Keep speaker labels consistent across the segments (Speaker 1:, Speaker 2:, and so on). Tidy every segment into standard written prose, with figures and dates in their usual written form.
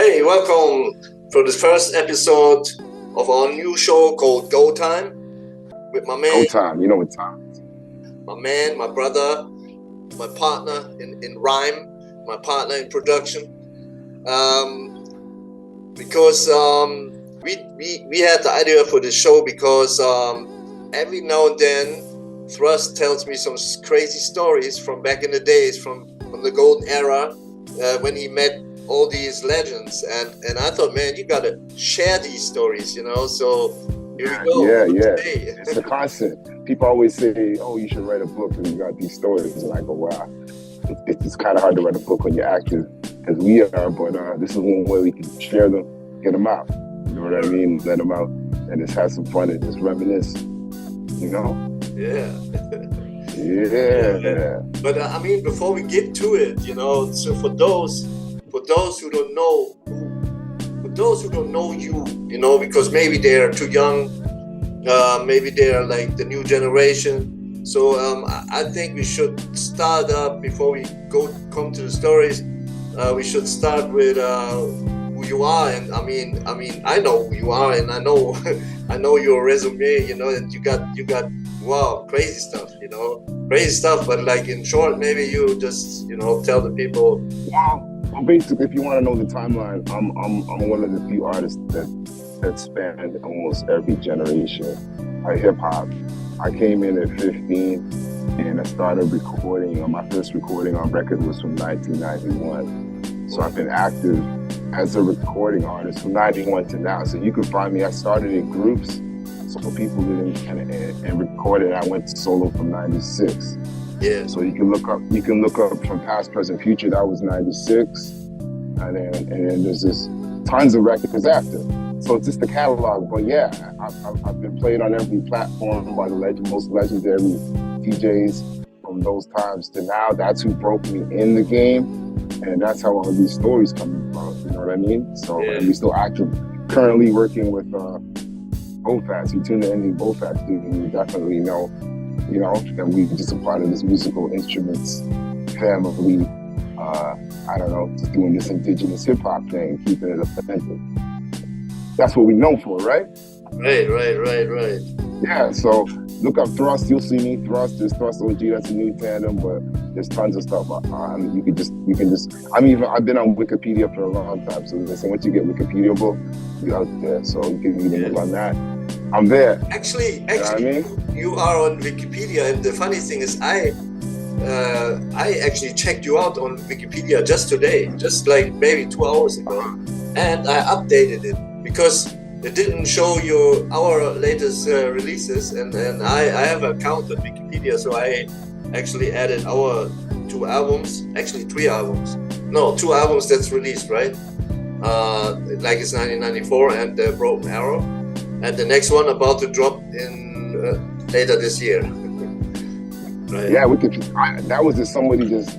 Speaker 1: Hey, welcome for the first episode of our new show called Go Time with my man.
Speaker 2: Go Time, you know what time is.
Speaker 1: My man, my brother, my partner in rhyme, my partner in production. Because we had the idea for this show because every now and then Thrust tells me some crazy stories from back in the days, from the golden era when he met all these legends, and I thought, man, you gotta share these stories, you know. So here we go.
Speaker 2: Yeah. It's a constant. People always say, "Oh, you should write a book," and you got these stories, and I go, "Wow, it's kind of hard to write a book when you're active, as we are." But this is one way we can share them, get them out. You know what I mean? Let them out, and just have some fun and just reminisce. You know?
Speaker 1: Yeah.
Speaker 2: Yeah.
Speaker 1: But I mean, before we get to it, you know, so for those who don't know, you, you know, because maybe they're too young, maybe they're like the new generation. So I think we should start up before we come to the stories. We should start with who you are, and I mean, I know who you are, and I know I know your resume. You know that you got wow, crazy stuff. You know, crazy stuff. But like in short, maybe you just tell the people.
Speaker 2: Wow. Well, basically, if you want to know the timeline, I'm one of the few artists that spanned almost every generation of hip hop. I came in at 15, and I started recording. My first recording on record was from 1991. So I've been active as a recording artist from 91 to now. So you can find me. I started in groups, so people didn't and recorded. I went solo from 96.
Speaker 1: Yeah.
Speaker 2: So you can look up from Past, Present, Future. That was 96, and then there's this tons of records after. So it's just the catalog. But yeah, I've been played on every platform by the most legendary DJs from those times to now. That's who broke me in the game, and that's how all these stories come about. You know what I mean? So and we still active. Currently working with BoFaat. So you tune in the BoFaat, you definitely know. You know, and we just a part of this musical instruments family. I don't know, just doing this indigenous hip hop thing, keeping it authentic. That's what we're known for, right?
Speaker 1: Right.
Speaker 2: Yeah, so look up Thrust, you'll see me. There's Thrust OG, that's a new tandem, but there's tons of stuff. You can just. I've been on Wikipedia for a long time, so listen, once you get Wikipedia book, you're out there, so you can even look on that. I'm there.
Speaker 1: Actually,
Speaker 2: you know what I mean?
Speaker 1: You are on Wikipedia, and the funny thing is, I actually checked you out on Wikipedia just today, just like maybe 2 hours ago, and I updated it because it didn't show our latest releases, and I have an account on Wikipedia, so I actually added our 2 albums, actually 3 albums, no, 2 albums that's released, right? Like it's 1994 and Broken Arrow. And the next one about to drop in later this year. Right.
Speaker 2: Yeah, that was just somebody just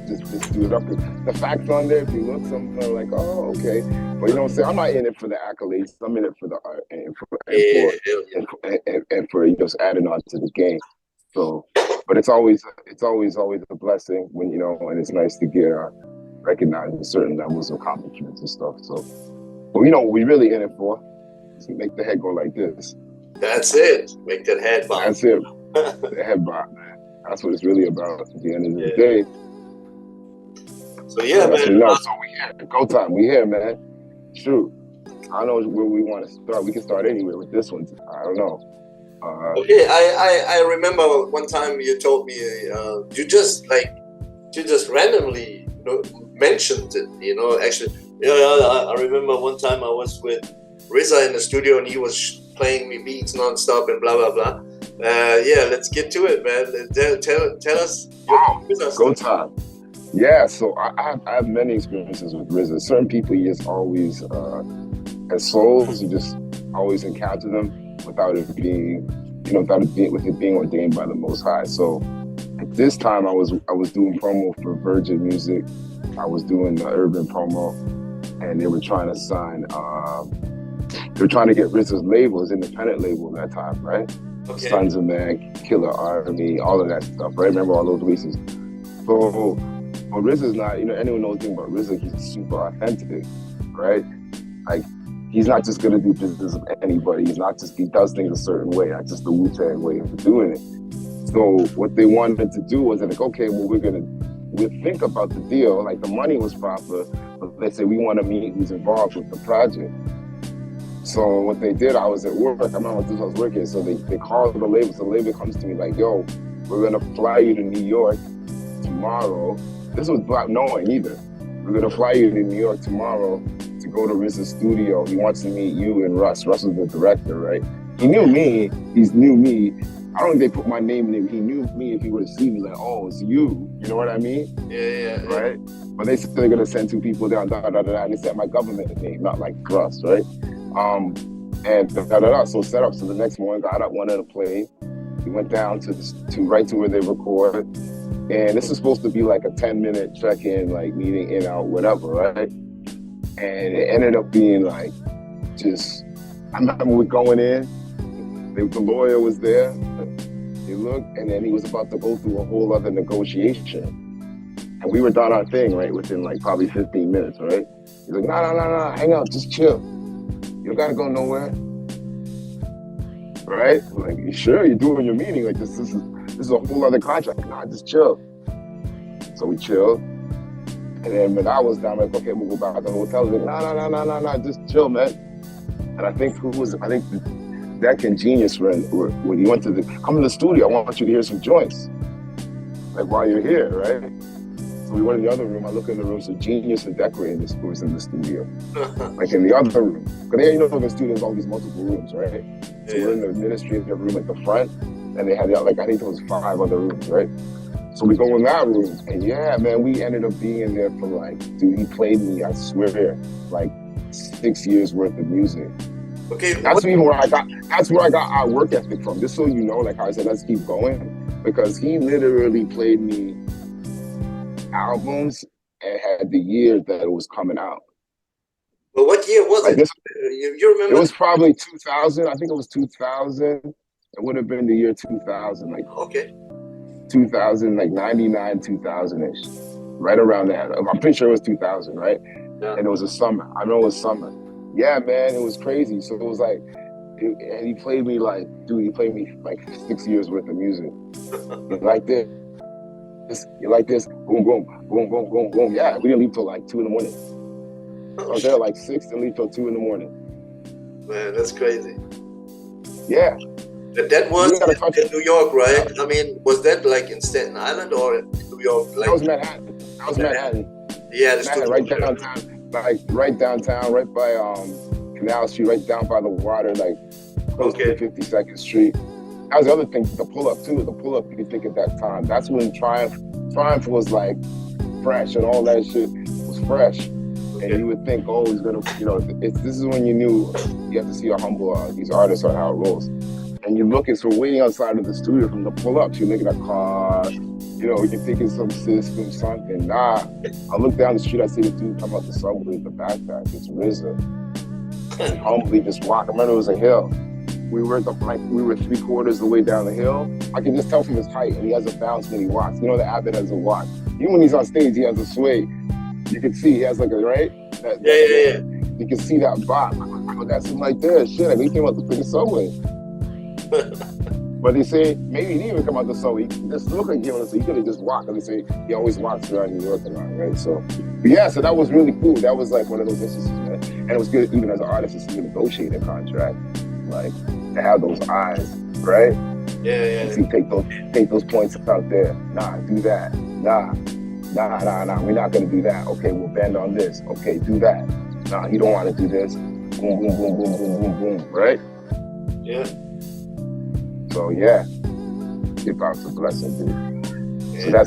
Speaker 2: do it up. The facts on there, if you look, some are like, oh, okay. But you know what I'm saying? I'm not in it for the accolades. I'm in it for the art and for just adding on to the game. So, but it's always a blessing when and it's nice to get recognized with certain levels of accomplishments and stuff. So, but what we really in it for. Make the head go like this.
Speaker 1: That's it. Make that head bob.
Speaker 2: That's it. The head bob, man. That's what it's really about at the end of the day.
Speaker 1: So yeah, man.
Speaker 2: So we here. Go Time. We here, man. Shoot. I don't know where we want to start. We can start anywhere with this one. I don't know.
Speaker 1: Okay. I remember one time you told me you just randomly mentioned it. Actually, I remember one time I was with RZA in the studio, and he was playing me beats nonstop and blah blah blah. Let's get to it, man. Tell us.
Speaker 2: Go Time. Yeah, so I have many experiences with RZA. Certain people he just always as souls, you just always encounter them without it being ordained by the Most High. So at this time, I was doing promo for Virgin Music. I was doing the urban promo, and they were trying to sign. They were trying to get RZA's label, his independent label at that time, right?
Speaker 1: Okay.
Speaker 2: Sons of Man, Killer Army, all of that stuff, right? Remember all those releases. So, RZA's not, anyone knows anything about RZA, he's super authentic, right? Like, he's not just gonna do business with anybody. He does things a certain way, not just the Wu Tang way of doing it. So what they wanted to do was like, okay, well, we'll think about the deal. Like, the money was proper, but they said we want to meet who's involved with the project. So what they did, I was at work. I remember I was working. So they called the label. So the label comes to me like, yo, we're gonna fly you to New York tomorrow. This was not knowing either. We're gonna fly you to New York tomorrow to go to RZA's studio. He wants to meet you and Russ. Russ was the director, right? He knew me. He knew me. I don't think they put my name in it. He knew me. If he would have seen me, like, oh, it's you. You know what I mean?
Speaker 1: Yeah.
Speaker 2: Right? But they said they're gonna send 2 people down, and they said my government name, not like Russ, right? And so set up. So the next morning, got up, one of the plane. We went down to right to where they record. And this is supposed to be like a 10-minute check-in, like meeting in, out, whatever, right? And it ended up being like, I remember we going in, the lawyer was there, he looked, and then he was about to go through a whole other negotiation. And we were done our thing, right, within like probably 15 minutes, right? He's like, no, hang out, just chill. You don't gotta go nowhere. Right? Like, you sure you're doing your meeting? Like, this is a whole other contract. Nah, just chill. So we chilled. And then when I was down, I'm like, okay, we'll go back to the hotel. He's like, no, just chill, man. And I think Deck and Genius when he went to come to the studio, I want you to hear some joints. Like, while you're here, right? So we went in the other room. I look in the room, so Genius and Deck were in the studio. Like, in the other room. Because the studio's all these multiple rooms, right? So we're in the administrative room at the front, and they had, like, I think there was 5 other rooms, right? So we go in that room, and yeah, man, we ended up being in there for like, dude, he played me, I swear, like 6 years worth of music.
Speaker 1: Okay.
Speaker 2: That's where I got our work ethic from. Just so you know, like how I said, let's keep going. Because he literally played me albums and had the year that it was coming out.
Speaker 1: But what year was it? You remember?
Speaker 2: It was probably 2000. I think it was 2000. It would have been the year 2000. Like,
Speaker 1: okay.
Speaker 2: 2000, like 99, 2000-ish. Right around that. I'm pretty sure it was 2000, right? Yeah. And it was a summer. I know it was summer. Yeah, man, it was crazy. So it was like, and he played me like 6 years worth of music. Like this. You like this? Boom, boom, boom, boom, boom, boom. Yeah, we didn't leave till like 2 in the morning. I was there like 6 and leave till 2 in the morning.
Speaker 1: Man, that's crazy.
Speaker 2: Yeah.
Speaker 1: That was in New York, right? I mean, was that like in Staten Island or in New York? Like,
Speaker 2: that was Manhattan.
Speaker 1: Yeah,
Speaker 2: Manhattan, right downtown. Like right downtown, right by Canal Street, right down by the water, like close to 52nd Street. That was the other thing, the pull-up too. The pull-up, you could think at that time. That's when Triumph was like fresh and all that shit was fresh. And you would think, oh, he's gonna, this is when you knew you have to see how humble these artists are, how it rolls. And you're looking, so we're waiting outside of the studio from the pull-ups. You're looking at a car, you're thinking some system, something. Nah, I look down the street, I see the dude come out the subway with the backpack. It's RZA. And humbly just walk. I remember it was a hill. We were 3/4 of the way down the hill. I can just tell from his height, and he has a bounce when he walks. The Abbot has a walk. Even when he's on stage, he has a sway. You can see he has like a, right?
Speaker 1: Yeah.
Speaker 2: You can see that bop. I got something like this. Shit, like he came out the freaking subway. But they say maybe he didn't even come out the subway. He just looked like him, so he could have just walked. And they say he always walks around New York a lot, right? So that was really cool. That was like one of those instances, man. And it was good even as an artist to negotiate a contract, like to have those eyes, right?
Speaker 1: Yeah.
Speaker 2: See, take those points out there. Nah, do that. Nah. We're not gonna do that. Okay, we'll bend on this. Okay, do that. Nah, you don't want to do this. Boom, boom, boom, boom, boom, boom, boom. Right?
Speaker 1: Yeah.
Speaker 2: So yeah, hip-hop's a blessing, dude. Yeah.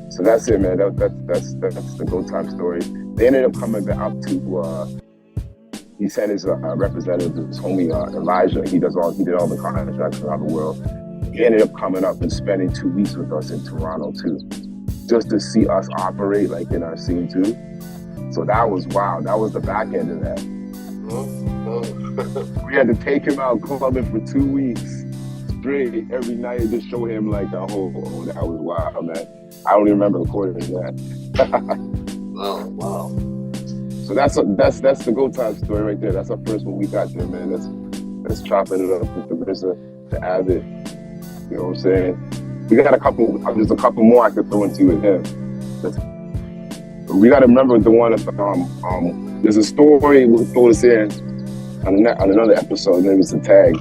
Speaker 2: So that's it, man. That's the Go Time story. They ended up coming up to. He sent his representative, his homie Elijah. He did all the contracts around the world. He ended up coming up and spending 2 weeks with us in Toronto too, just to see us operate like in our scene too. So that was wow. That was the back end of that. We had to take him out clubbing for 2 weeks straight every night and just show him like that was wild, man. I don't even remember recording that.
Speaker 1: Wow.
Speaker 2: So that's the Go Time story right there. That's our first one we got there, man. That's chopping it up with the RZA, the Abbot. You know what I'm saying? We got a couple. There's a couple more I could throw into with him. We got to remember the one. There's a story we'll throw this in on another episode. Maybe it's a tag.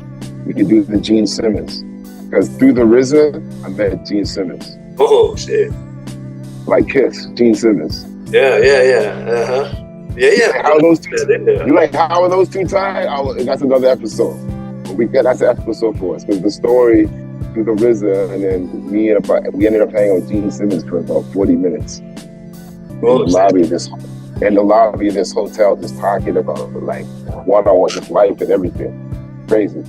Speaker 2: We could do the Gene Simmons, because through the RZA, I met Gene Simmons.
Speaker 1: Oh shit!
Speaker 2: Like Kiss, Gene Simmons.
Speaker 1: Yeah. Uh-huh. Yeah.
Speaker 2: How are those two? You like how are those two tied? That's another episode. That's an episode for us, because the story through the RZA, and then we ended up hanging with Gene Simmons for about 40 minutes in the lobby of this hotel, just talking about like one-on-one, just life and everything. Crazy.